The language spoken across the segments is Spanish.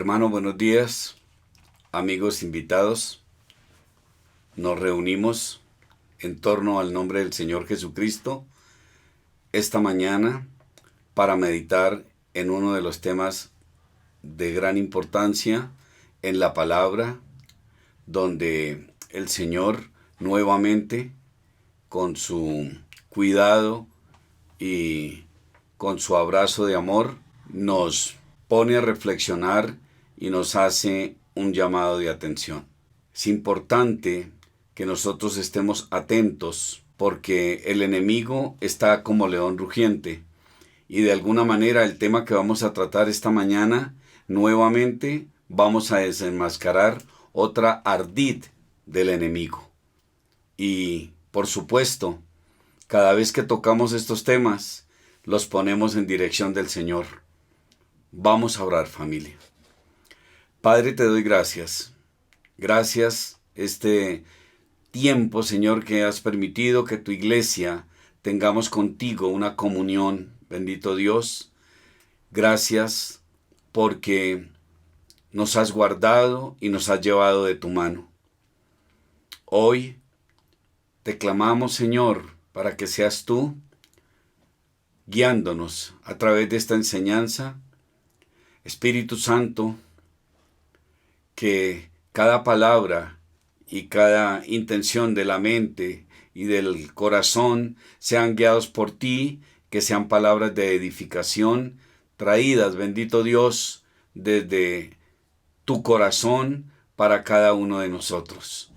Hermano, buenos días, amigos invitados. Nos reunimos en torno al nombre del Señor Jesucristo esta mañana para meditar en uno de los temas de gran importancia en la palabra, donde el Señor nuevamente, con su cuidado y con su abrazo de amor, nos pone a reflexionar y nos hace un llamado de atención. Es importante que nosotros estemos atentos porque el enemigo está como león rugiente y de alguna manera el tema que vamos a tratar esta mañana nuevamente vamos a desenmascarar otra ardid del enemigo. Y por supuesto, cada vez que tocamos estos temas los ponemos en dirección del Señor. Vamos a orar, familia. Padre, te doy gracias. Gracias este tiempo, Señor, que has permitido que tu iglesia tengamos contigo una comunión. Bendito Dios. Gracias porque nos has guardado y nos has llevado de tu mano. Hoy te clamamos, Señor, para que seas tú guiándonos a través de esta enseñanza. Espíritu Santo, que cada palabra y cada intención de la mente y del corazón sean guiados por ti, que sean palabras de edificación, traídas, bendito Dios, desde tu corazón para cada uno de nosotros.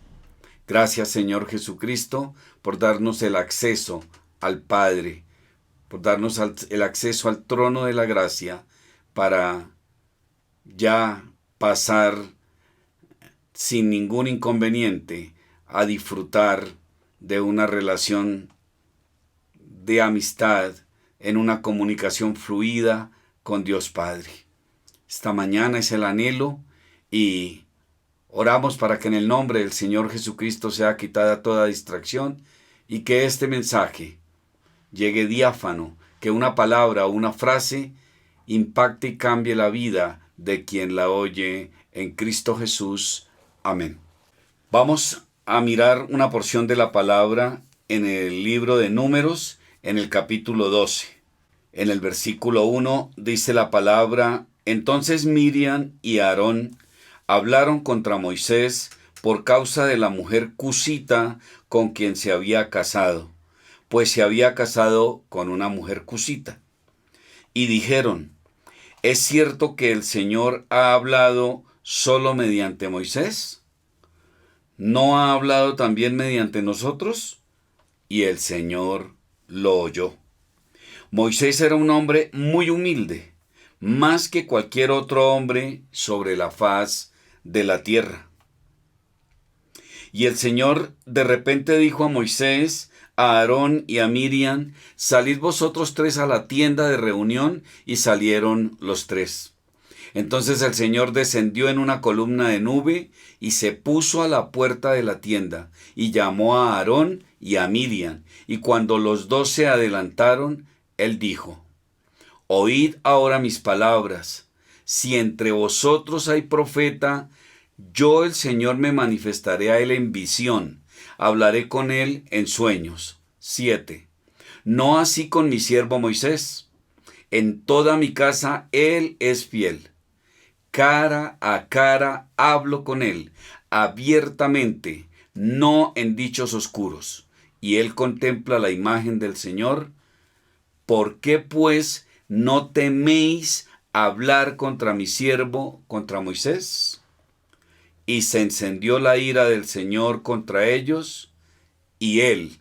Gracias, Señor Jesucristo, por darnos el acceso al Padre, por darnos el acceso al trono de la gracia para ya pasar sin ningún inconveniente a disfrutar de una relación de amistad en una comunicación fluida con Dios Padre. Esta mañana es el anhelo y oramos para que en el nombre del Señor Jesucristo sea quitada toda distracción y que este mensaje llegue diáfano, que una palabra o una frase impacte y cambie la vida de quien la oye en Cristo Jesús. Amén. Vamos a mirar una porción de la palabra en el libro de Números, en el capítulo 12. En el versículo 1 dice la palabra: Entonces Miriam y Aarón hablaron contra Moisés por causa de la mujer cusita con quien se había casado, pues se había casado con una mujer cusita. Y dijeron: ¿Es cierto que el Señor ha hablado solo mediante Moisés? ¿No ha hablado también mediante nosotros? Y el Señor lo oyó. Moisés era un hombre muy humilde, más que cualquier otro hombre sobre la faz de la tierra. Y el Señor de repente dijo a Moisés, a Aarón y a Miriam: salid vosotros tres a la tienda de reunión, y salieron los tres. Entonces el Señor descendió en una columna de nube y se puso a la puerta de la tienda y llamó a Aarón y a Miriam, y cuando los dos se adelantaron, él dijo: oíd ahora mis palabras. Si entre vosotros hay profeta, yo el Señor me manifestaré a él en visión, hablaré con él en sueños. 7. No así con mi siervo Moisés. En toda mi casa él es fiel. Cara a cara hablo con él, abiertamente, no en dichos oscuros. Y él contempla la imagen del Señor. ¿Por qué pues no teméis hablar contra mi siervo, contra Moisés? Y se encendió la ira del Señor contra ellos, y él,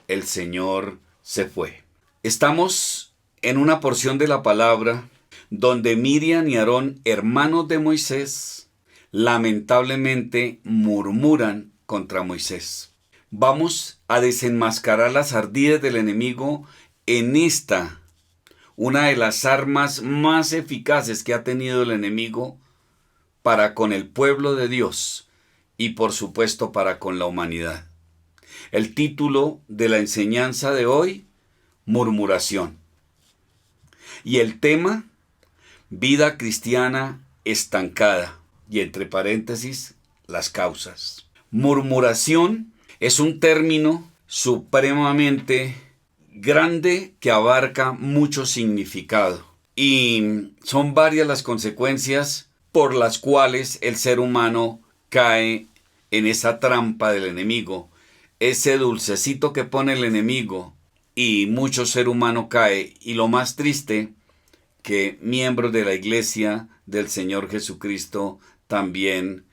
el Señor, se fue. Estamos en una porción de la palabra donde Miriam y Aarón, hermanos de Moisés, lamentablemente murmuran contra Moisés. Vamos a desenmascarar las ardides del enemigo en esta, una de las armas más eficaces que ha tenido el enemigo para con el pueblo de Dios y por supuesto para con la humanidad. El título de la enseñanza de hoy: murmuración. Y el tema: vida cristiana estancada. Y entre paréntesis, las causas. Murmuración es un término supremamente grande que abarca mucho significado. Y son varias las consecuencias por las cuales el ser humano cae en esa trampa del enemigo. Ese dulcecito que pone el enemigo y mucho ser humano cae. Y lo más triste, que miembros de la iglesia del Señor Jesucristo también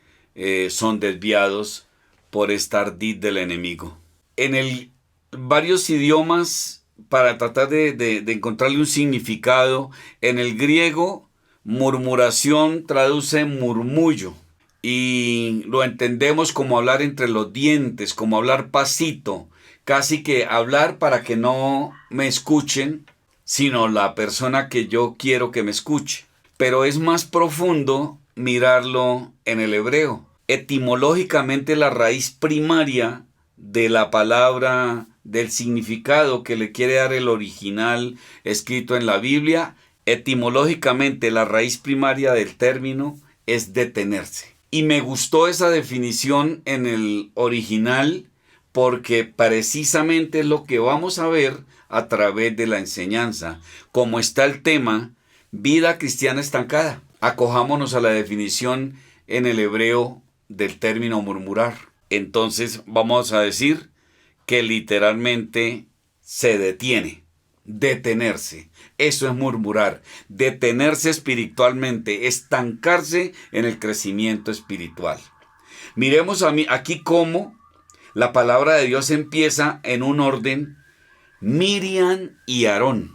son desviados por esta ardid del enemigo. En varios idiomas, para tratar de encontrarle un significado, en el griego, murmuración traduce murmullo. Y lo entendemos como hablar entre los dientes, como hablar pasito, casi que hablar para que no me escuchen, sino la persona que yo quiero que me escuche. Pero es más profundo mirarlo en el hebreo. Etimológicamente, la raíz primaria de la palabra, del significado que le quiere dar el original escrito en la Biblia, etimológicamente la raíz primaria del término es detenerse. Y me gustó esa definición en el original porque precisamente es lo que vamos a ver a través de la enseñanza. Como está el tema, vida cristiana estancada. Acojámonos a la definición en el hebreo del término murmurar. Entonces vamos a decir que literalmente se detiene, detenerse. Eso es murmurar, detenerse espiritualmente, estancarse en el crecimiento espiritual. Miremos aquí cómo la palabra de Dios empieza en un orden: Miriam y Aarón.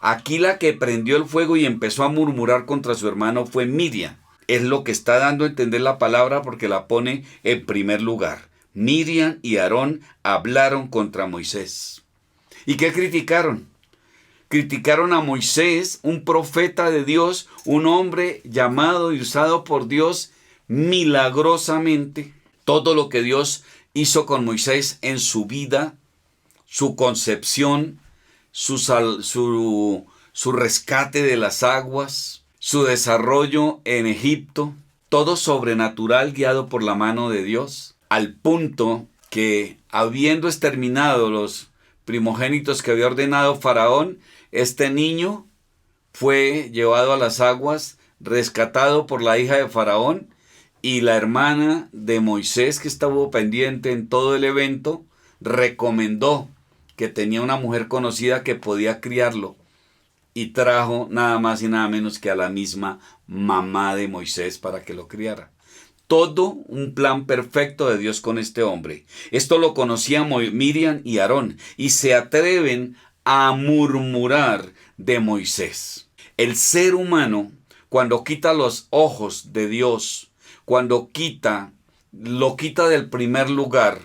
Aquí la que prendió el fuego y empezó a murmurar contra su hermano fue Miriam. Es lo que está dando a entender la palabra porque la pone en primer lugar. Miriam y Aarón hablaron contra Moisés. ¿Y qué criticaron? Criticaron a Moisés, un profeta de Dios, un hombre llamado y usado por Dios milagrosamente. Todo lo que Dios hizo con Moisés en su vida, su concepción, su rescate de las aguas, su desarrollo en Egipto, todo sobrenatural guiado por la mano de Dios, al punto que, habiendo exterminado los primogénitos que había ordenado Faraón, este niño fue llevado a las aguas, rescatado por la hija de Faraón, y la hermana de Moisés, que estuvo pendiente en todo el evento, recomendó que tenía una mujer conocida que podía criarlo, y trajo nada más y nada menos que a la misma mamá de Moisés para que lo criara. Todo un plan perfecto de Dios con este hombre. Esto lo conocían Miriam y Aarón, y se atreven a murmurar de Moisés. El ser humano, cuando quita los ojos de Dios, cuando lo quita del primer lugar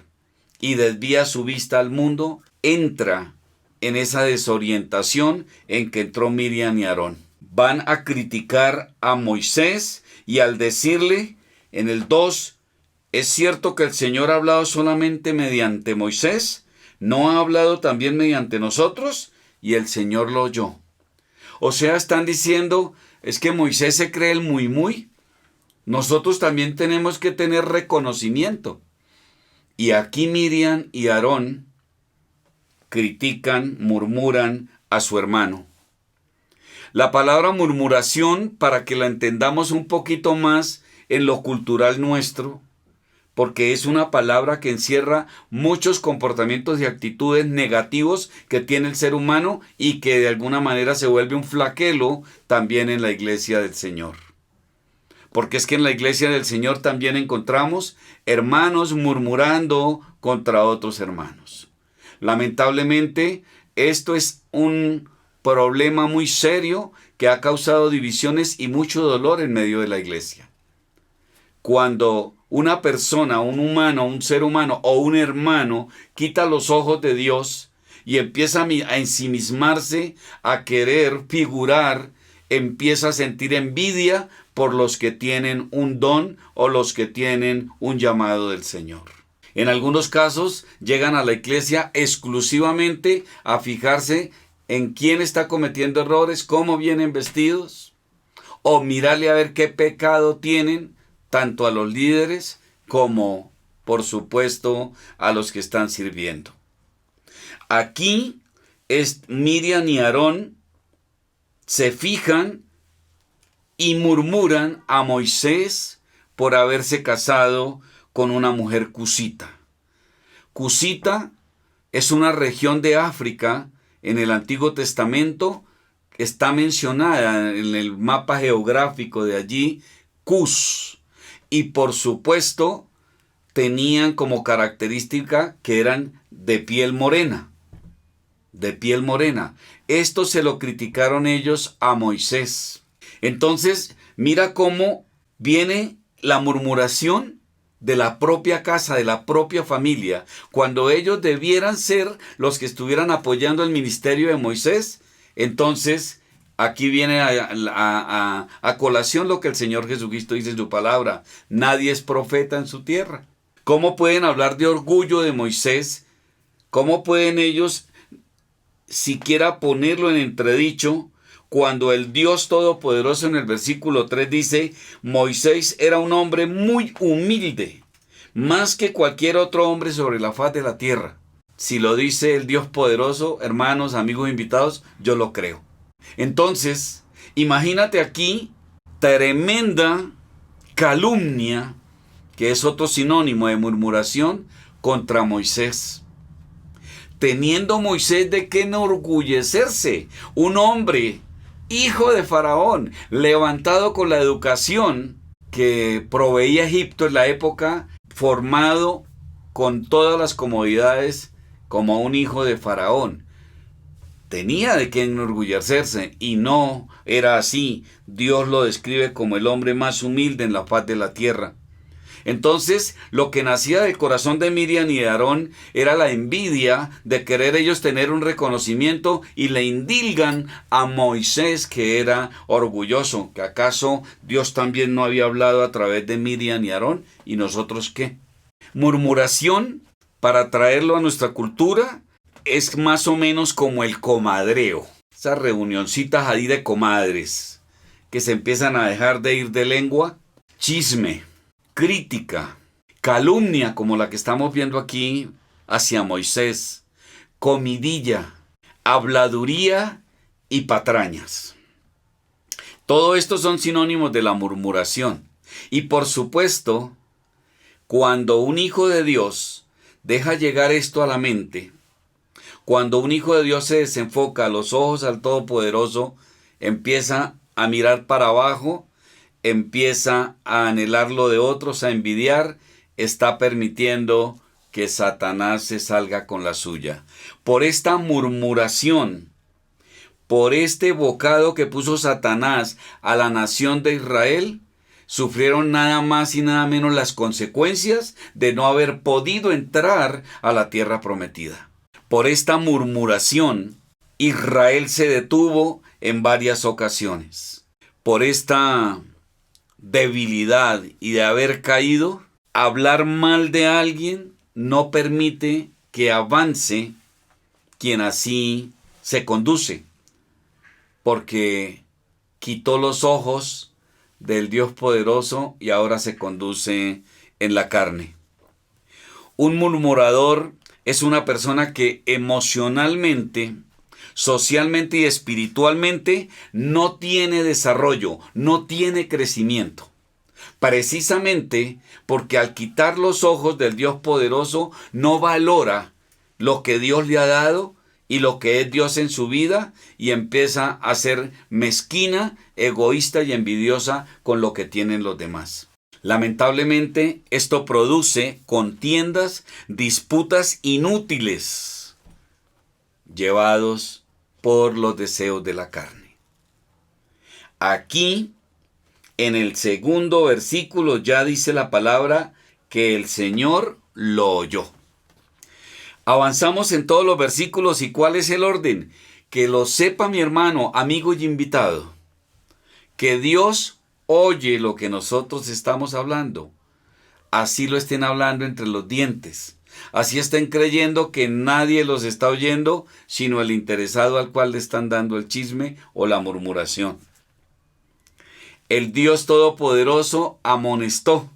y desvía su vista al mundo, entra en esa desorientación en que entró Miriam y Aarón. Van a criticar a Moisés y al decirle en el 2, ¿es cierto que el Señor ha hablado solamente mediante Moisés? ¿No ha hablado también mediante nosotros? Y el Señor lo oyó. O sea, están diciendo, es que Moisés se cree el muy. Nosotros también tenemos que tener reconocimiento. Y aquí Miriam y Aarón critican, murmuran a su hermano. La palabra murmuración, para que la entendamos un poquito más en lo cultural nuestro, porque es una palabra que encierra muchos comportamientos y actitudes negativos que tiene el ser humano y que de alguna manera se vuelve un flagelo también en la iglesia del Señor. Porque es que en la iglesia del Señor también encontramos hermanos murmurando contra otros hermanos. Lamentablemente, esto es un problema muy serio que ha causado divisiones y mucho dolor en medio de la iglesia. Cuando una persona, un humano, un ser humano o un hermano quita los ojos de Dios y empieza a ensimismarse, a querer figurar, empieza a sentir envidia por los que tienen un don o los que tienen un llamado del Señor. En algunos casos llegan a la iglesia exclusivamente a fijarse en quién está cometiendo errores, cómo vienen vestidos, o mirarle a ver qué pecado tienen, tanto a los líderes como, por supuesto, a los que están sirviendo. Aquí Miriam y Aarón se fijan y murmuran a Moisés por haberse casado con una mujer cusita. Cusita es una región de África en el Antiguo Testamento, está mencionada en el mapa geográfico de allí, Cus. Y por supuesto tenían como característica que eran de piel morena. De piel morena. Esto se lo criticaron ellos a Moisés. Entonces, mira cómo viene la murmuración de la propia casa, de la propia familia, cuando ellos debieran ser los que estuvieran apoyando el ministerio de Moisés. Entonces, aquí viene a colación lo que el Señor Jesucristo dice en su palabra: nadie es profeta en su tierra. ¿Cómo pueden hablar de orgullo de Moisés? ¿Cómo pueden ellos siquiera ponerlo en entredicho cuando el Dios Todopoderoso en el versículo 3 dice: Moisés era un hombre muy humilde, más que cualquier otro hombre sobre la faz de la tierra? Si lo dice el Dios poderoso, hermanos, amigos invitados, yo lo creo. Entonces, imagínate aquí tremenda calumnia, que es otro sinónimo de murmuración, contra Moisés. Teniendo Moisés de qué enorgullecerse, un hombre, hijo de Faraón, levantado con la educación que proveía Egipto en la época, formado con todas las comodidades como un hijo de Faraón. Tenía de qué enorgullecerse, y no era así. Dios lo describe como el hombre más humilde en la faz de la tierra. Entonces, lo que nacía del corazón de Miriam y de Aarón era la envidia de querer ellos tener un reconocimiento, y le indilgan a Moisés que era orgulloso. ¿Que acaso Dios también no había hablado a través de Miriam y Aarón? ¿Y nosotros qué? Murmuración, para traerlo a nuestra cultura, es más o menos como el comadreo. Esas reunioncitas ahí de comadres que se empiezan a dejar de ir de lengua. Chisme, crítica, calumnia como la que estamos viendo aquí hacia Moisés, comidilla, habladuría y patrañas. Todo esto son sinónimos de la murmuración. Y por supuesto, cuando un hijo de Dios deja llegar esto a la mente, cuando un hijo de Dios se desenfoca los ojos al Todopoderoso, empieza a mirar para abajo, empieza a anhelar lo de otros, a envidiar, está permitiendo que Satanás se salga con la suya. Por esta murmuración, por este bocado que puso Satanás a la nación de Israel, sufrieron nada más y nada menos las consecuencias de no haber podido entrar a la tierra prometida. Por esta murmuración, Israel se detuvo en varias ocasiones. Por esta debilidad y de haber caído, hablar mal de alguien no permite que avance quien así se conduce, porque quitó los ojos del Dios poderoso y ahora se conduce en la carne. Un murmurador es una persona que emocionalmente, socialmente y espiritualmente no tiene desarrollo, no tiene crecimiento. Precisamente porque al quitar los ojos del Dios poderoso no valora lo que Dios le ha dado y lo que es Dios en su vida, y empieza a ser mezquina, egoísta y envidiosa con lo que tienen los demás. Lamentablemente, esto produce contiendas, disputas inútiles, llevados por los deseos de la carne. Aquí, en el segundo versículo, ya dice la palabra que el Señor lo oyó. Avanzamos en todos los versículos, ¿y cuál es el orden? Que lo sepa mi hermano, amigo y invitado, que Dios oye lo que nosotros estamos hablando. Así lo estén hablando entre los dientes. Así estén creyendo que nadie los está oyendo, sino el interesado al cual le están dando el chisme o la murmuración. El Dios Todopoderoso amonestó.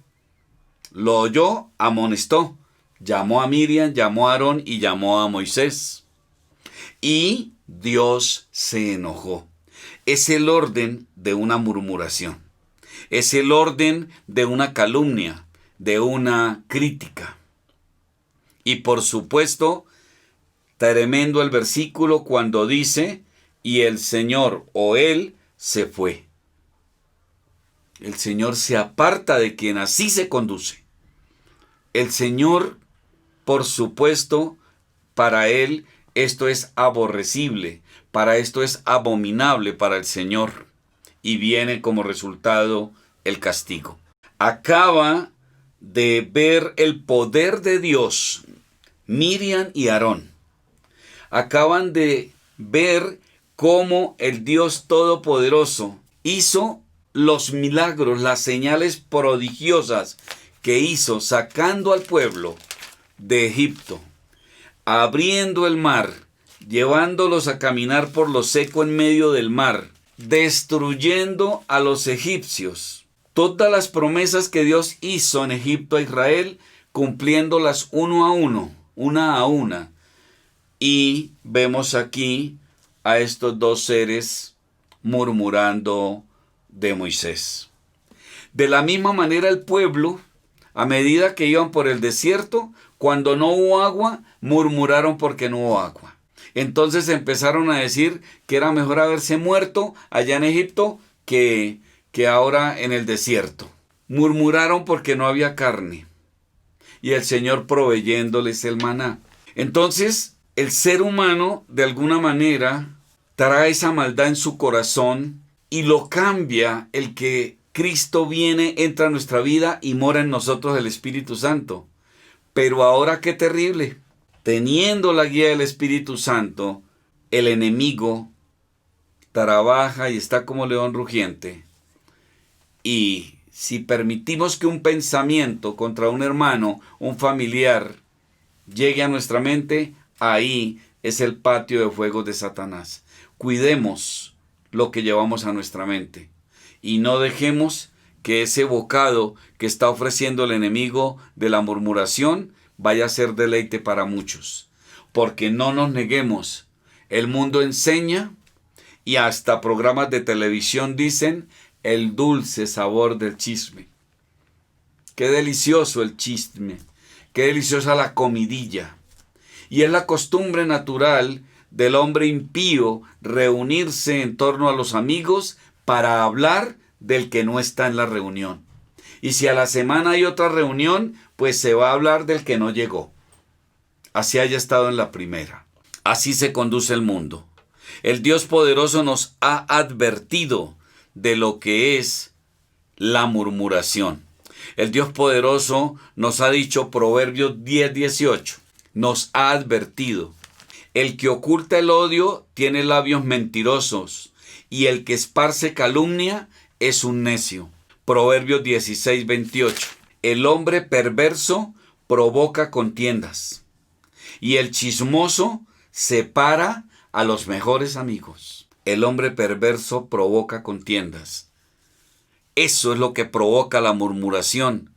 Lo oyó, amonestó. Llamó a Miriam, llamó a Aarón y llamó a Moisés. Y Dios se enojó. Es el orden de una murmuración. Es el orden de una calumnia, de una crítica. Y por supuesto, tremendo el versículo cuando dice, y el Señor o Él se fue. El Señor se aparta de quien así se conduce. El Señor, por supuesto, para Él esto es aborrecible, para esto es abominable para el Señor. Y viene como resultado el castigo. Acaba de ver el poder de Dios, Miriam y Aarón. Acaban de ver cómo el Dios Todopoderoso hizo los milagros, las señales prodigiosas que hizo sacando al pueblo de Egipto, abriendo el mar, llevándolos a caminar por lo seco en medio del mar, destruyendo a los egipcios. Todas las promesas que Dios hizo en Egipto a Israel, cumpliéndolas uno a uno, una a una. Y vemos aquí a estos dos seres murmurando de Moisés. De la misma manera el pueblo, a medida que iban por el desierto, cuando no hubo agua, murmuraron porque no hubo agua. Entonces empezaron a decir que era mejor haberse muerto allá en Egipto que ahora en el desierto. Murmuraron porque no había carne y el Señor proveyéndoles el maná. Entonces el ser humano de alguna manera trae esa maldad en su corazón y lo cambia el que Cristo viene, entra a nuestra vida y mora en nosotros el Espíritu Santo. Pero ahora qué terrible. Teniendo la guía del Espíritu Santo, el enemigo trabaja y está como león rugiente. Y si permitimos que un pensamiento contra un hermano, un familiar, llegue a nuestra mente, ahí es el patio de fuego de Satanás. Cuidemos lo que llevamos a nuestra mente y no dejemos que ese bocado que está ofreciendo el enemigo de la murmuración vaya a ser deleite para muchos. Porque no nos neguemos. El mundo enseña y hasta programas de televisión dicen el dulce sabor del chisme. Qué delicioso el chisme. Qué deliciosa la comidilla. Y es la costumbre natural del hombre impío reunirse en torno a los amigos para hablar del que no está en la reunión. Y si a la semana hay otra reunión, pues se va a hablar del que no llegó. Así haya estado en la primera. Así se conduce el mundo. El Dios poderoso nos ha advertido de lo que es la murmuración. El Dios poderoso nos ha dicho, Proverbios 10:18, nos ha advertido. El que oculta el odio tiene labios mentirosos, y el que esparce calumnia es un necio. Proverbios 16:28. El hombre perverso provoca contiendas, y el chismoso separa a los mejores amigos. El hombre perverso provoca contiendas. Eso es lo que provoca la murmuración.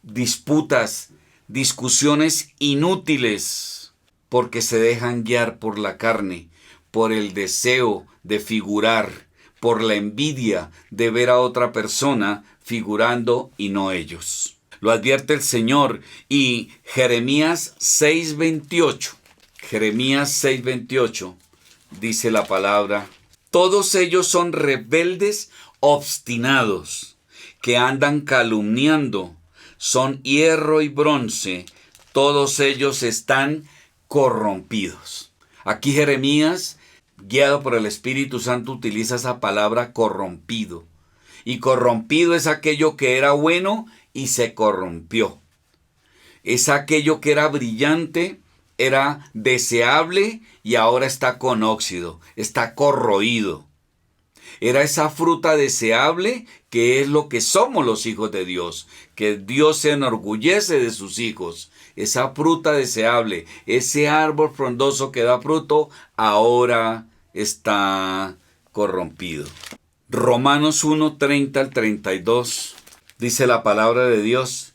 Disputas, discusiones inútiles, porque se dejan guiar por la carne, por el deseo de figurar, por la envidia de ver a otra persona figurando y no ellos. Lo advierte el Señor y Jeremías 6:28. Jeremías 6:28 dice la palabra: todos ellos son rebeldes obstinados, que andan calumniando, son hierro y bronce, todos ellos están corrompidos. Aquí Jeremías, guiado por el Espíritu Santo, utiliza esa palabra corrompido. Y corrompido es aquello que era bueno y se corrompió. Es aquello que era brillante, era deseable y ahora está con óxido, está corroído. Era esa fruta deseable que es lo que somos los hijos de Dios, que Dios se enorgullece de sus hijos. Esa fruta deseable, ese árbol frondoso que da fruto, ahora está corrompido. Romanos 1:30 al 32 dice la palabra de Dios: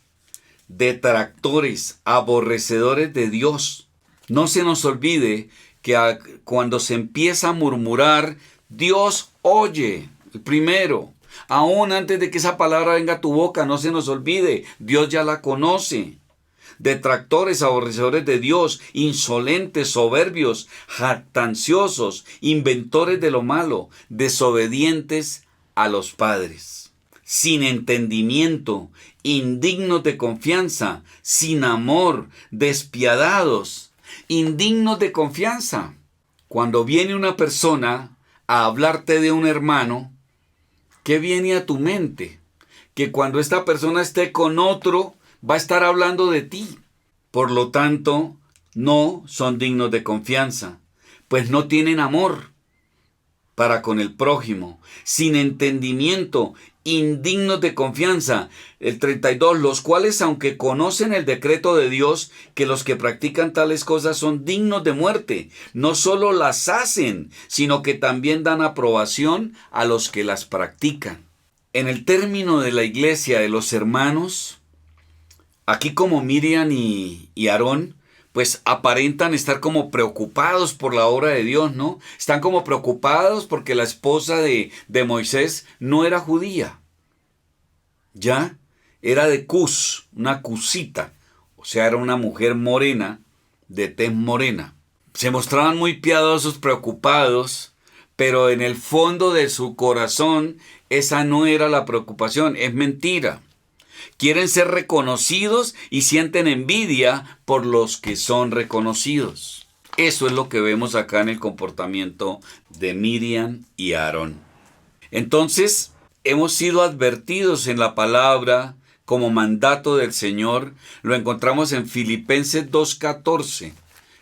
detractores, aborrecedores de Dios. No se nos olvide que cuando se empieza a murmurar, Dios oye primero. Aún antes de que esa palabra venga a tu boca, no se nos olvide, Dios ya la conoce. Detractores, aborrecedores de Dios, insolentes, soberbios, jactanciosos, inventores de lo malo, desobedientes a los padres, sin entendimiento, indignos de confianza, sin amor, despiadados, indignos de confianza. Cuando viene una persona a hablarte de un hermano, ¿qué viene a tu mente? Que cuando esta persona esté con otro, va a estar hablando de ti. Por lo tanto, no son dignos de confianza, pues no tienen amor para con el prójimo, sin entendimiento, indignos de confianza. El 32, los cuales, aunque conocen el decreto de Dios, que los que practican tales cosas son dignos de muerte, no solo las hacen, sino que también dan aprobación a los que las practican. En el término de la iglesia de los hermanos, aquí como Miriam y Aarón, pues aparentan estar como preocupados por la obra de Dios, ¿no? Están como preocupados porque la esposa de Moisés no era judía. Ya era de Cus, una cusita, o sea, era una mujer morena, de tez morena. Se mostraban muy piadosos, preocupados, pero en el fondo de su corazón esa no era la preocupación, es mentira. Quieren ser reconocidos y sienten envidia por los que son reconocidos. Eso es lo que vemos acá en el comportamiento de Miriam y Aarón. Entonces, hemos sido advertidos en la palabra como mandato del Señor. Lo encontramos en Filipenses 2:14.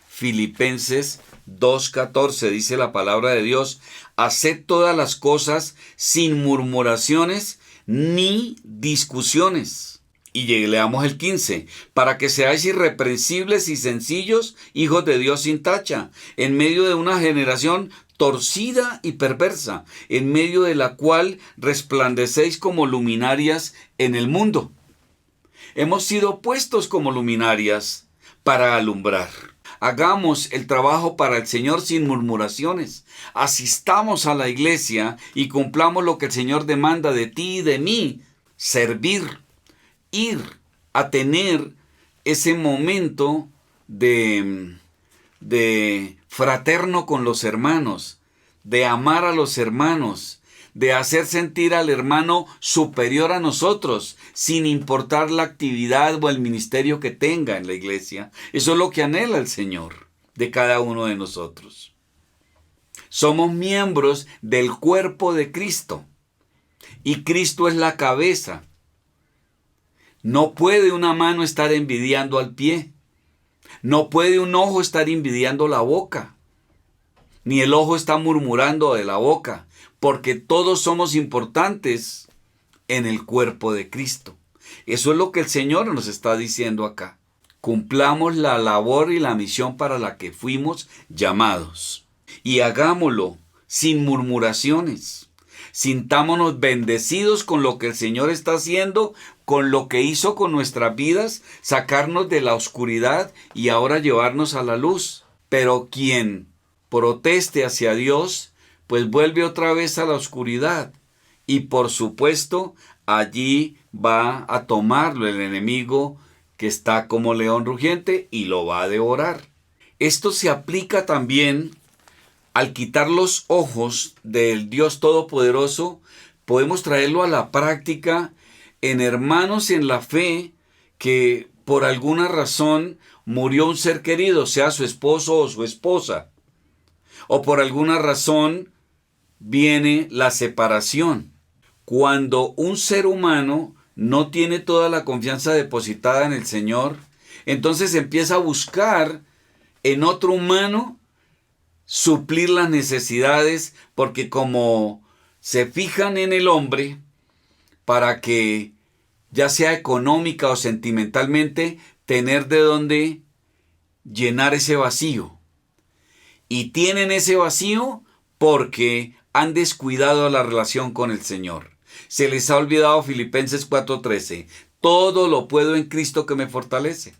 Filipenses 2:14 dice la palabra de Dios: haced todas las cosas sin murmuraciones ni discusiones. Y leamos el 15. Para que seáis irreprensibles y sencillos, hijos de Dios sin tacha, en medio de una generación torcida y perversa, en medio de la cual resplandecéis como luminarias en el mundo. Hemos sido puestos como luminarias para alumbrar. Hagamos el trabajo para el Señor sin murmuraciones. Asistamos a la iglesia y cumplamos lo que el Señor demanda de ti y de mí. Servir, ir a tener ese momento de fraterno con los hermanos, de amar a los hermanos, de hacer sentir al hermano superior a nosotros, sin importar la actividad o el ministerio que tenga en la iglesia. Eso es lo que anhela el Señor de cada uno de nosotros. Somos miembros del cuerpo de Cristo y Cristo es la cabeza. No puede una mano estar envidiando al pie. No puede un ojo estar envidiando la boca. Ni el ojo está murmurando de la boca, porque todos somos importantes en el cuerpo de Cristo. Eso es lo que el Señor nos está diciendo acá. Cumplamos la labor y la misión para la que fuimos llamados. Y hagámoslo sin murmuraciones. Sintámonos bendecidos con lo que el Señor está haciendo, con lo que hizo con nuestras vidas, sacarnos de la oscuridad y ahora llevarnos a la luz. Pero quien proteste hacia Dios, pues vuelve otra vez a la oscuridad. Y por supuesto, allí va a tomarlo el enemigo que está como león rugiente y lo va a devorar. Esto se aplica también al quitar los ojos del Dios Todopoderoso. Podemos traerlo a la práctica en hermanos en la fe que por alguna razón murió un ser querido, sea su esposo o su esposa. O por alguna razón viene la separación. Cuando un ser humano no tiene toda la confianza depositada en el Señor, entonces empieza a buscar en otro humano suplir las necesidades, porque como se fijan en el hombre para que, ya sea económica o sentimentalmente, tener de dónde llenar ese vacío. Y tienen ese vacío porque han descuidado la relación con el Señor. Se les ha olvidado Filipenses 4:13. Todo lo puedo en Cristo que me fortalece.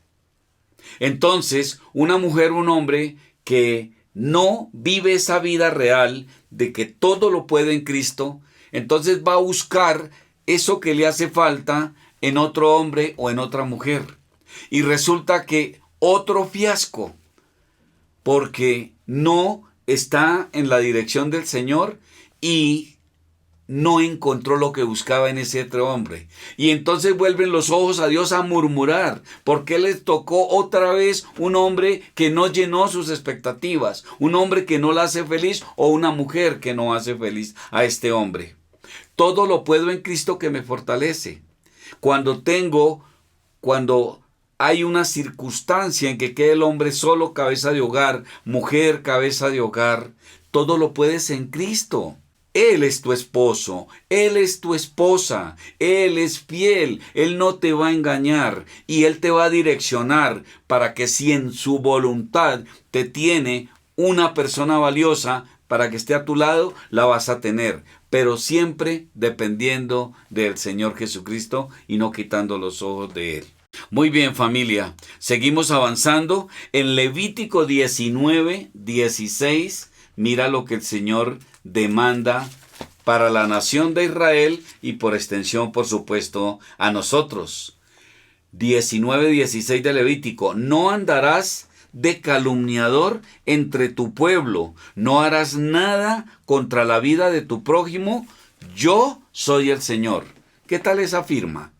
Entonces, una mujer, un hombre que no vive esa vida real de que todo lo puede en Cristo, entonces va a buscar eso que le hace falta en otro hombre o en otra mujer. Y resulta que otro fiasco, porque no está en la dirección del Señor y no encontró lo que buscaba en ese otro hombre. Y entonces vuelven los ojos a Dios a murmurar, porque les tocó otra vez un hombre que no llenó sus expectativas, un hombre que no la hace feliz o una mujer que no hace feliz a este hombre. Todo lo puedo en Cristo que me fortalece. Cuando hay una circunstancia en que quede el hombre solo, cabeza de hogar, mujer, cabeza de hogar, todo lo puedes en Cristo. Él es tu esposo, Él es tu esposa, Él es fiel, Él no te va a engañar y Él te va a direccionar para que si en su voluntad te tiene una persona valiosa para que esté a tu lado, la vas a tener, pero siempre dependiendo del Señor Jesucristo y no quitando los ojos de Él. Muy bien, familia, seguimos avanzando en Levítico 19:16. Mira lo que el Señor demanda para la nación de Israel y por extensión, por supuesto, a nosotros. 19:16 de Levítico. No andarás de calumniador entre tu pueblo. No harás nada contra la vida de tu prójimo. Yo soy el Señor. ¿Qué tal esa firma?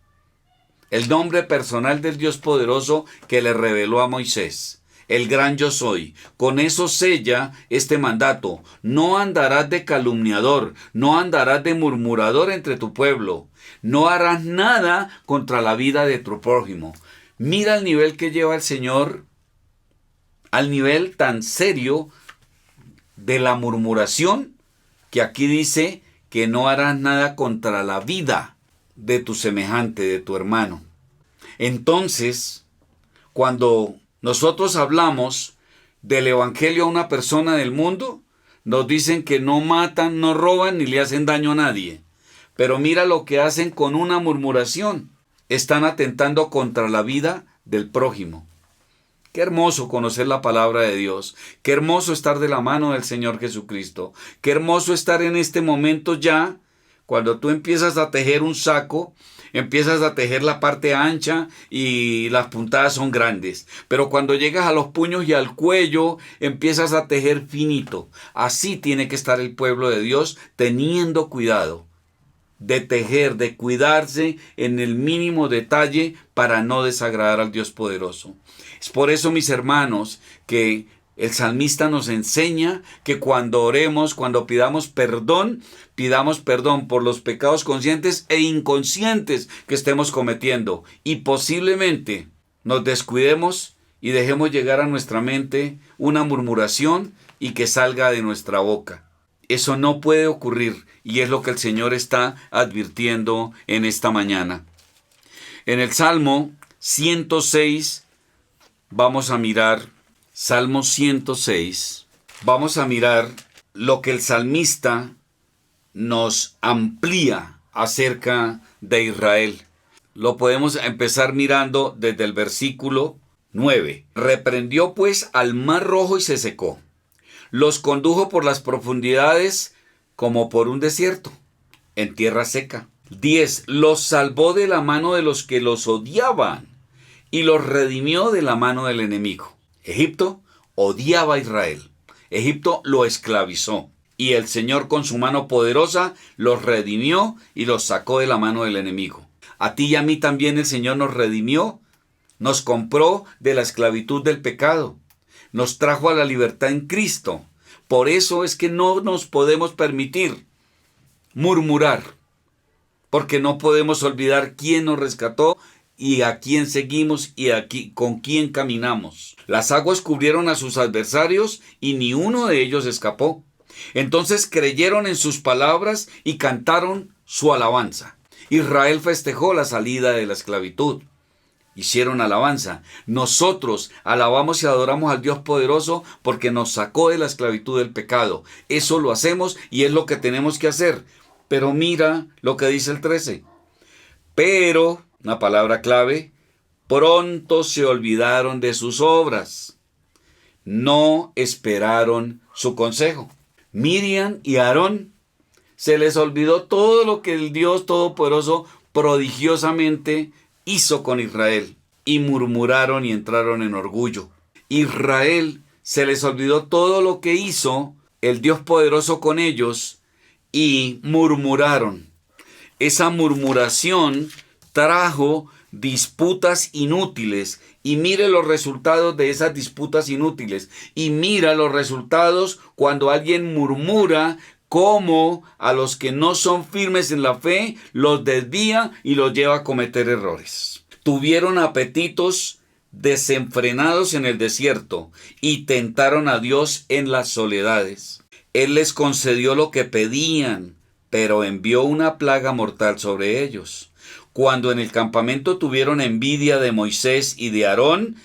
El nombre personal del Dios poderoso que le reveló a Moisés. El gran yo soy. Con eso sella este mandato. No andarás de calumniador, no andarás de murmurador entre tu pueblo. No harás nada contra la vida de tu prójimo. Mira el nivel que lleva el Señor, al nivel tan serio de la murmuración, que aquí dice que no harás nada contra la vida de tu semejante, de tu hermano. Entonces, cuando nosotros hablamos del evangelio a una persona del mundo, nos dicen que no matan, no roban ni le hacen daño a nadie. Pero mira lo que hacen con una murmuración. Están atentando contra la vida del prójimo. Qué hermoso conocer la palabra de Dios. Qué hermoso estar de la mano del Señor Jesucristo. Qué hermoso estar en este momento ya, cuando tú empiezas a tejer un saco, empiezas a tejer la parte ancha y las puntadas son grandes. Pero cuando llegas a los puños y al cuello, empiezas a tejer finito. Así tiene que estar el pueblo de Dios, teniendo cuidado de tejer, de cuidarse en el mínimo detalle para no desagradar al Dios poderoso. Es por eso, mis hermanos, que el salmista nos enseña que cuando oremos, cuando pidamos perdón por los pecados conscientes e inconscientes que estemos cometiendo. Y posiblemente nos descuidemos y dejemos llegar a nuestra mente una murmuración y que salga de nuestra boca. Eso no puede ocurrir y es lo que el Señor está advirtiendo en esta mañana. En el Salmo 106 vamos a mirar, Salmo 106, vamos a mirar lo que el salmista nos amplía acerca de Israel. Lo podemos empezar mirando desde el versículo 9. Reprendió pues al mar rojo y se secó. Los condujo por las profundidades como por un desierto, en tierra seca. 10. Los salvó de la mano de los que los odiaban y los redimió de la mano del enemigo. Egipto odiaba a Israel. Egipto lo esclavizó. Y el Señor con su mano poderosa los redimió y los sacó de la mano del enemigo. A ti y a mí también el Señor nos redimió, nos compró de la esclavitud del pecado, nos trajo a la libertad en Cristo. Por eso es que no nos podemos permitir murmurar, porque no podemos olvidar quién nos rescató y a quién seguimos y con quién caminamos. Las aguas cubrieron a sus adversarios y ni uno de ellos escapó. Entonces creyeron en sus palabras y cantaron su alabanza. Israel festejó la salida de la esclavitud. hicieron alabanza. Nosotros alabamos y adoramos al Dios poderoso porque nos sacó de la esclavitud del pecado. Eso lo hacemos y es lo que tenemos que hacer. Pero mira lo que dice el 13. Pero, una palabra clave, pronto se olvidaron de sus obras. No esperaron su consejo. Miriam y Aarón se les olvidó todo lo que el Dios Todopoderoso prodigiosamente hizo con Israel, y murmuraron y entraron en orgullo. Israel se les olvidó todo lo que hizo el Dios poderoso con ellos y murmuraron. Esa murmuración trajo disputas inútiles, y mire los resultados de esas disputas inútiles, y mira los resultados cuando alguien murmura, cómo a los que no son firmes en la fe los desvía y los lleva a cometer errores. Tuvieron apetitos desenfrenados en el desierto y tentaron a Dios en las soledades. Él les concedió lo que pedían, pero envió una plaga mortal sobre ellos. Cuando en el campamento tuvieron envidia de Moisés y de Aarón,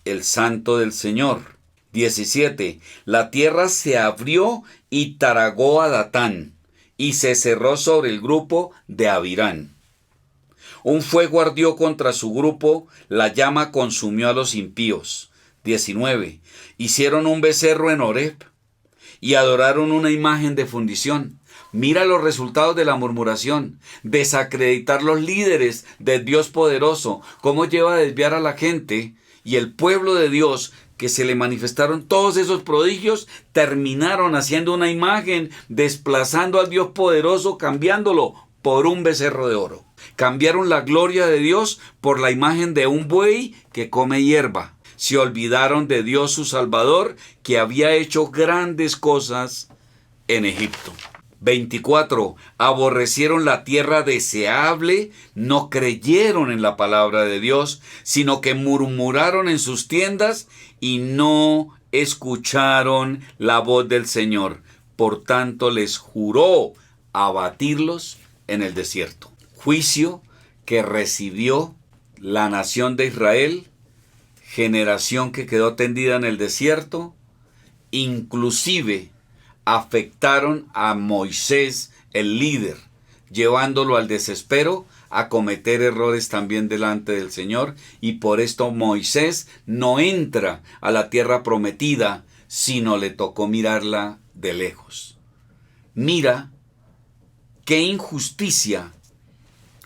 el santo del Señor. 17. La tierra se abrió y tragó a Datán, y se cerró sobre el grupo de Abirán. Un fuego ardió contra su grupo, la llama consumió a los impíos. 19. Hicieron un becerro en Horeb y adoraron una imagen de fundición. Mira los resultados de la murmuración, desacreditar los líderes del Dios poderoso, cómo lleva a desviar a la gente, y el pueblo de Dios, que se le manifestaron todos esos prodigios, terminaron haciendo una imagen, desplazando al Dios poderoso, cambiándolo por un becerro de oro. Cambiaron la gloria de Dios por la imagen de un buey que come hierba. Se olvidaron de Dios su Salvador, que había hecho grandes cosas en Egipto. 24. Aborrecieron la tierra deseable, no creyeron en la palabra de Dios, sino que murmuraron en sus tiendas y no escucharon la voz del Señor. Por tanto, les juró abatirlos en el desierto. Juicio que recibió la nación de Israel, generación que quedó tendida en el desierto, inclusive afectaron a Moisés, el líder, llevándolo al desespero, a cometer errores también delante del Señor, y por esto Moisés no entra a la tierra prometida, sino le tocó mirarla de lejos. Mira qué injusticia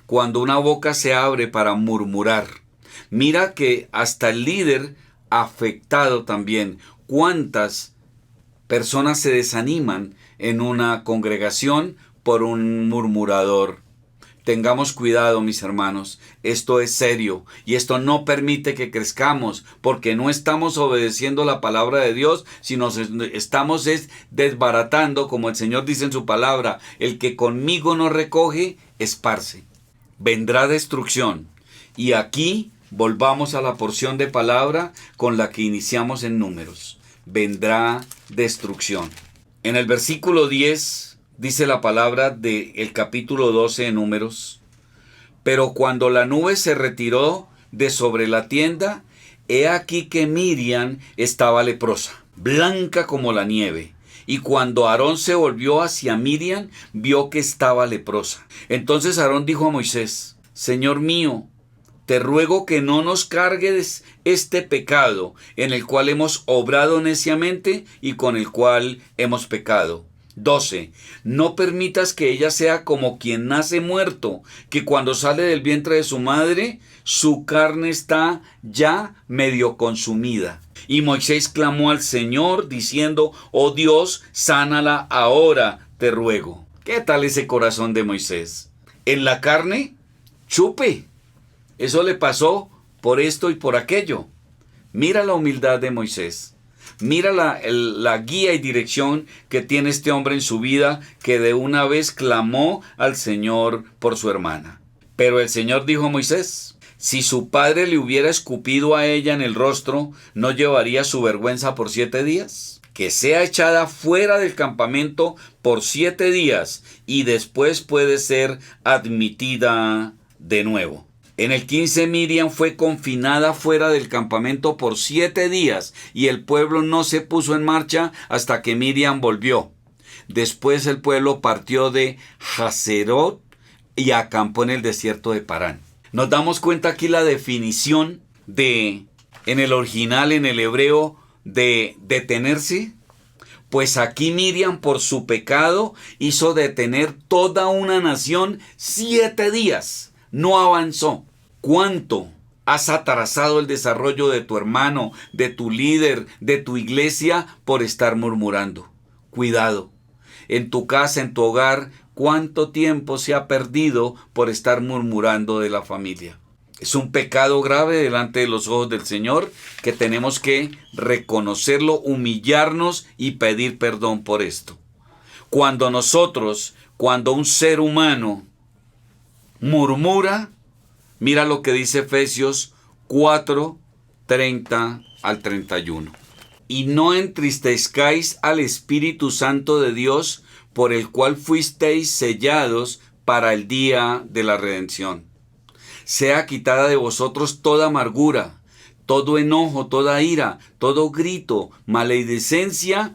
cuando una boca se abre para murmurar. Mira que hasta el líder afectado también. ¿Cuántas personas se desaniman en una congregación por un murmurador? Tengamos cuidado, mis hermanos, esto es serio y esto no permite que crezcamos, porque no estamos obedeciendo la palabra de Dios, sino estamos desbaratando, como el Señor dice en su palabra: el que conmigo no recoge, esparce. Vendrá destrucción. Y aquí volvamos a la porción de palabra con la que iniciamos en Números. Vendrá destrucción. En el versículo 10 dice la palabra del capítulo 12 de Números: pero cuando la nube se retiró de sobre la tienda, he aquí que Miriam estaba leprosa, blanca como la nieve. Y cuando Aarón se volvió hacia Miriam, vio que estaba leprosa. Entonces Aarón dijo a Moisés: Señor mío, te ruego que no nos cargues este pecado en el cual hemos obrado neciamente y con el cual hemos pecado. 12. No permitas que ella sea como quien nace muerto, que cuando sale del vientre de su madre, su carne está ya medio consumida. Y Moisés clamó al Señor diciendo: oh Dios, sánala ahora, te ruego. ¿Qué tal ese corazón de Moisés? En la carne, chupe. Eso le pasó por esto y por aquello. Mira la humildad de Moisés. Mira la guía y dirección que tiene este hombre en su vida, que de una vez clamó al Señor por su hermana. Pero el Señor dijo a Moisés: si su padre le hubiera escupido a ella en el rostro, ¿no llevaría su vergüenza por 7 días? Que sea echada fuera del campamento por 7 días y después puede ser admitida de nuevo. En el 15 Miriam fue confinada fuera del campamento por 7 días y el pueblo no se puso en marcha hasta que Miriam volvió. Después el pueblo partió de Hazerot y acampó en el desierto de Parán. Nos damos cuenta aquí la definición en el original, en el hebreo, de detenerse. Pues aquí Miriam por su pecado hizo detener toda una nación 7 días. No avanzó. ¿Cuánto has atrasado el desarrollo de tu hermano, de tu líder, de tu iglesia por estar murmurando? Cuidado. En tu casa, en tu hogar, ¿cuánto tiempo se ha perdido por estar murmurando de la familia? Es un pecado grave delante de los ojos del Señor que tenemos que reconocerlo, humillarnos y pedir perdón por esto. Cuando un ser humano murmura, mira lo que dice Efesios 4, 30 al 31. Y no entristezcáis al Espíritu Santo de Dios, por el cual fuisteis sellados para el día de la redención. Sea quitada de vosotros toda amargura, todo enojo, toda ira, todo grito, maledicencia,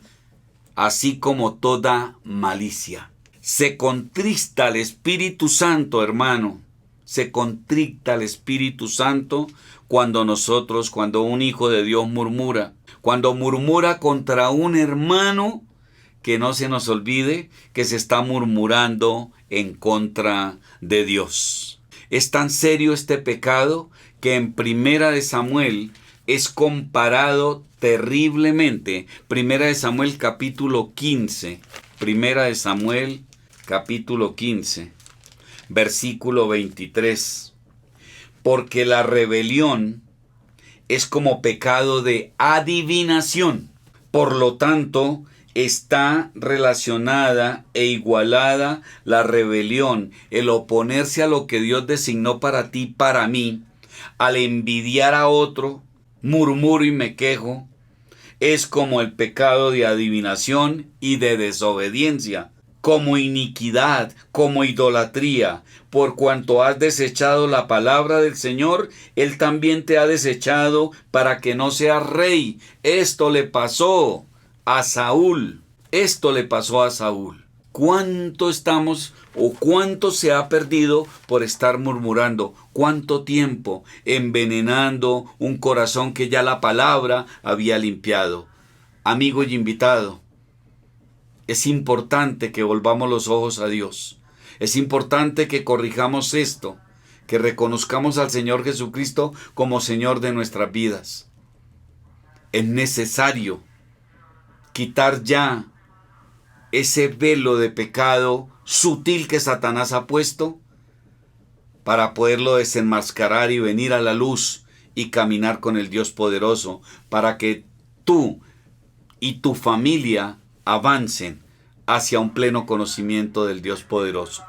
así como toda malicia. Se contrista al Espíritu Santo, hermano. Se contrita al Espíritu Santo cuando un hijo de Dios murmura. Cuando murmura contra un hermano, que no se nos olvide que se está murmurando en contra de Dios. Es tan serio este pecado que en Primera de Samuel es comparado terriblemente. Primera de Samuel capítulo 15. Primera de Samuel capítulo 15. Versículo 23. Porque la rebelión es como pecado de adivinación. Por lo tanto, está relacionada e igualada la rebelión, el oponerse a lo que Dios designó para ti, para mí, al envidiar a otro, murmuro y me quejo, es como el pecado de adivinación y de desobediencia, como iniquidad, como idolatría. Por cuanto has desechado la palabra del Señor, Él también te ha desechado para que no seas rey. Esto le pasó a Saúl. Esto le pasó a Saúl. ¿Cuánto cuánto se ha perdido por estar murmurando? ¿Cuánto tiempo envenenando un corazón que ya la palabra había limpiado? Amigo y invitado, es importante que volvamos los ojos a Dios. Es importante que corrijamos esto, que reconozcamos al Señor Jesucristo como Señor de nuestras vidas. Es necesario quitar ya ese velo de pecado sutil que Satanás ha puesto para poderlo desenmascarar y venir a la luz y caminar con el Dios poderoso, para que tú y tu familia avancen hacia un pleno conocimiento del Dios poderoso.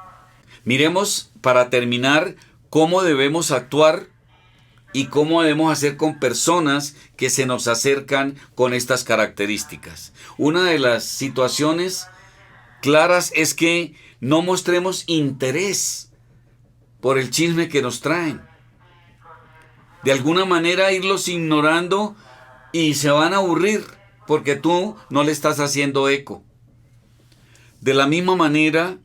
Miremos, para terminar, cómo debemos actuar y cómo debemos hacer con personas que se nos acercan con estas características. Una de las situaciones claras es que no mostremos interés por el chisme que nos traen. De alguna manera irlos ignorando y se van a aburrir porque tú no le estás haciendo eco. De la misma manera,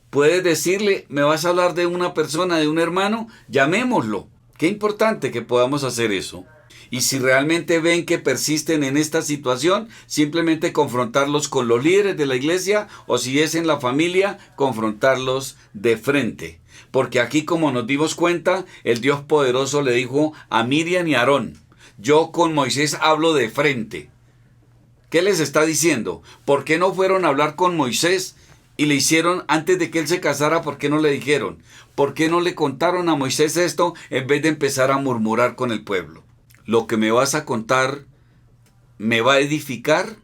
puedes decirle, me vas a hablar de una persona, de un hermano, llamémoslo. Qué importante que podamos hacer eso. Y si realmente ven que persisten en esta situación, simplemente confrontarlos con los líderes de la iglesia, o si es en la familia, confrontarlos de frente. Porque aquí, como nos dimos cuenta, el Dios poderoso le dijo a Miriam y a Aarón, yo con Moisés hablo de frente. ¿Qué les está diciendo? ¿Por qué no fueron a hablar con Moisés y le hicieron antes de que él se casara? ¿Por qué no le dijeron? ¿Por qué no le contaron a Moisés esto en vez de empezar a murmurar con el pueblo? Lo que me vas a contar me va a edificar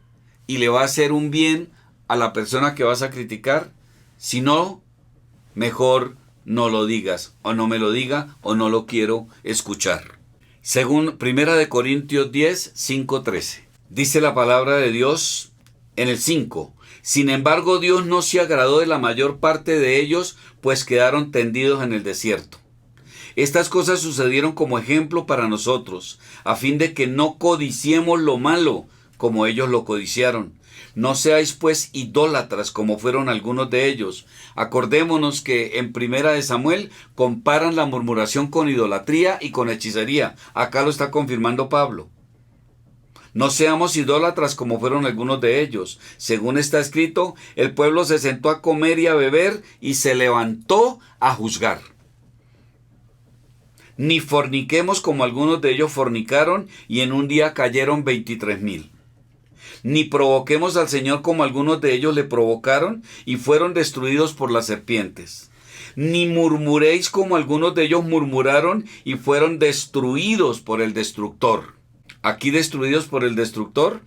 y le va a hacer un bien a la persona que vas a criticar. Si no, mejor no lo digas, o no me lo diga, o no lo quiero escuchar. Según 1 Corintios 10, 5-13. Dice la palabra de Dios en el 5. Sin embargo, Dios no se agradó de la mayor parte de ellos, pues quedaron tendidos en el desierto. Estas cosas sucedieron como ejemplo para nosotros, a fin de que no codiciemos lo malo, como ellos lo codiciaron. No seáis pues idólatras, como fueron algunos de ellos. Acordémonos que en Primera de Samuel comparan la murmuración con idolatría y con hechicería. Acá lo está confirmando Pablo. No seamos idólatras como fueron algunos de ellos. Según está escrito, el pueblo se sentó a comer y a beber y se levantó a juzgar. Ni forniquemos como algunos de ellos fornicaron y en un día cayeron 23,000. Ni provoquemos al Señor como algunos de ellos le provocaron y fueron destruidos por las serpientes. Ni murmuréis como algunos de ellos murmuraron y fueron destruidos por el destructor. Aquí destruidos por el destructor,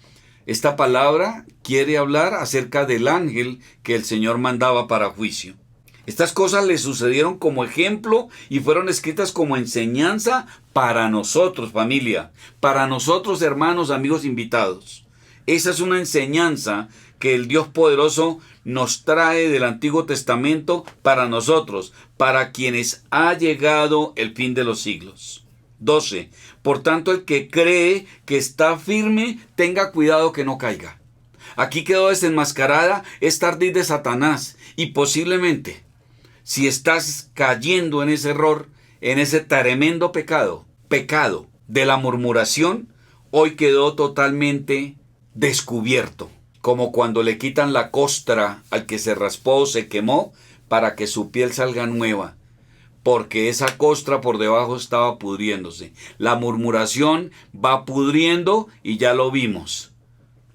esta palabra quiere hablar acerca del ángel que el Señor mandaba para juicio. Estas cosas le sucedieron como ejemplo y fueron escritas como enseñanza para nosotros, familia, para nosotros, hermanos, amigos invitados. Esa es una enseñanza que el Dios poderoso nos trae del Antiguo Testamento para nosotros, para quienes ha llegado el fin de los siglos. 12. Por tanto, el que cree que está firme, tenga cuidado que no caiga. Aquí quedó desenmascarada esta ardid de Satanás y posiblemente, si estás cayendo en ese error, en ese tremendo pecado de la murmuración, hoy quedó totalmente descubierto, como cuando le quitan la costra al que se raspó o se quemó para que su piel salga nueva, porque esa costra por debajo estaba pudriéndose. La murmuración va pudriendo y ya lo vimos.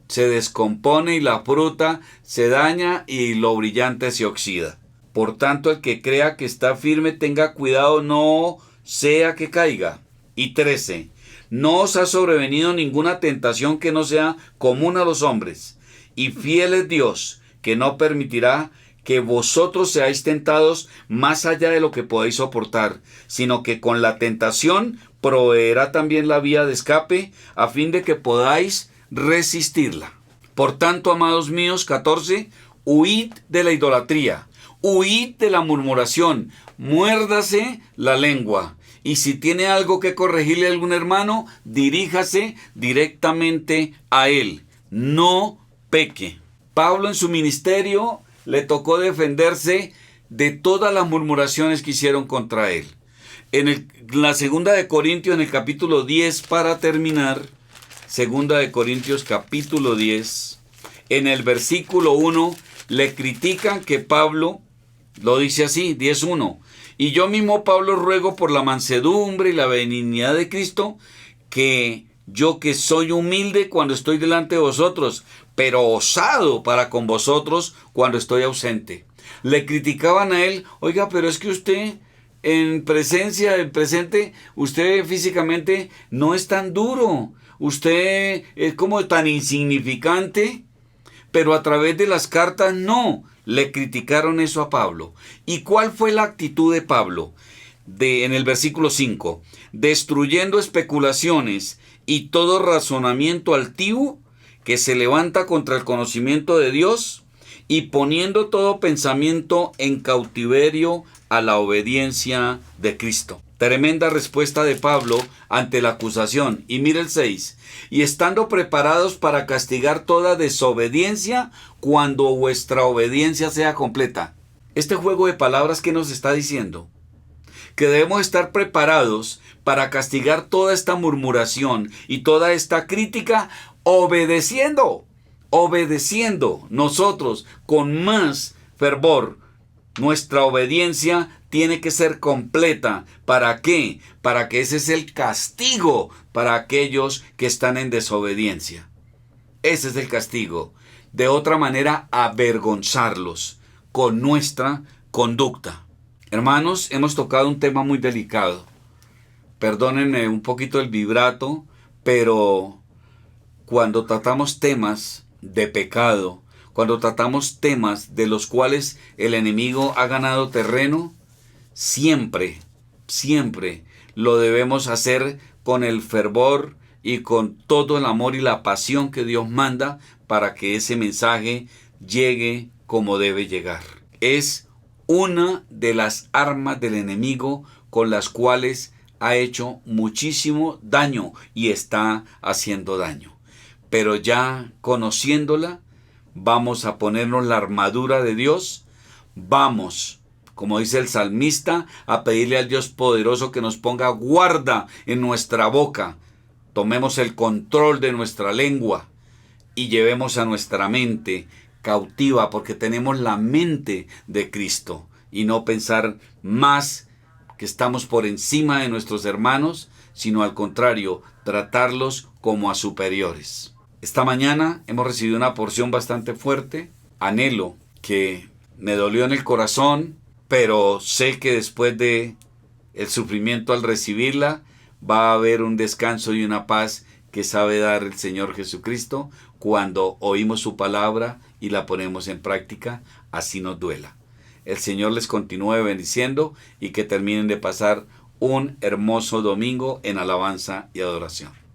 Se descompone y la fruta se daña y lo brillante se oxida. Por tanto, el que crea que está firme, tenga cuidado, no sea que caiga. Y 13. No os ha sobrevenido ninguna tentación que no sea común a los hombres. Y fiel es Dios, que no permitirá que vosotros seáis tentados más allá de lo que podéis soportar, sino que con la tentación proveerá también la vía de escape, a fin de que podáis resistirla. Por tanto, amados míos, 14, huid de la idolatría, huid de la murmuración, muérdase la lengua. Y si tiene algo que corregirle a algún hermano, diríjase directamente a él. No peque. Pablo en su ministerio le tocó defenderse de todas las murmuraciones que hicieron contra él. En la segunda de Corintios, en el capítulo 10, para terminar, segunda de Corintios capítulo 10, en el versículo 1, le critican que Pablo, lo dice así, 10:1, y yo mismo, Pablo, ruego por la mansedumbre y la benignidad de Cristo, que yo que soy humilde cuando estoy delante de vosotros, pero osado para con vosotros cuando estoy ausente. Le criticaban a él, oiga, pero es que usted en presente, usted físicamente no es tan duro, usted es como tan insignificante, pero a través de las cartas no. Le criticaron eso a Pablo. ¿Y cuál fue la actitud de Pablo? En el versículo 5, destruyendo especulaciones y todo razonamiento altivo que se levanta contra el conocimiento de Dios y poniendo todo pensamiento en cautiverio a la obediencia de Cristo. Tremenda respuesta de Pablo ante la acusación. Y mire el 6. Y estando preparados para castigar toda desobediencia cuando vuestra obediencia sea completa. Este juego de palabras que nos está diciendo que debemos estar preparados para castigar toda esta murmuración y toda esta crítica obedeciendo nosotros con más fervor. Nuestra obediencia tiene que ser completa. ¿Para qué? Para que ese es el castigo para aquellos que están en desobediencia. Ese es el castigo. De otra manera, avergonzarlos con nuestra conducta. Hermanos, hemos tocado un tema muy delicado. Perdónenme un poquito el vibrato, pero cuando tratamos temas de pecado, cuando tratamos temas de los cuales el enemigo ha ganado terreno, siempre lo debemos hacer con el fervor y con todo el amor y la pasión que Dios manda para que ese mensaje llegue como debe llegar. Es una de las armas del enemigo con las cuales ha hecho muchísimo daño y está haciendo daño. Pero ya conociéndola, vamos a ponernos la armadura de Dios, vamos, como dice el salmista, a pedirle al Dios poderoso que nos ponga guarda en nuestra boca, tomemos el control de nuestra lengua y llevemos a nuestra mente cautiva, porque tenemos la mente de Cristo, y no pensar más que estamos por encima de nuestros hermanos, sino al contrario, tratarlos como a superiores. Esta mañana hemos recibido una porción bastante fuerte, anhelo que me dolió en el corazón, pero sé que después de el sufrimiento al recibirla, va a haber un descanso y una paz que sabe dar el Señor Jesucristo cuando oímos su palabra y la ponemos en práctica, así nos duela. El Señor les continúe bendiciendo y que terminen de pasar un hermoso domingo en alabanza y adoración.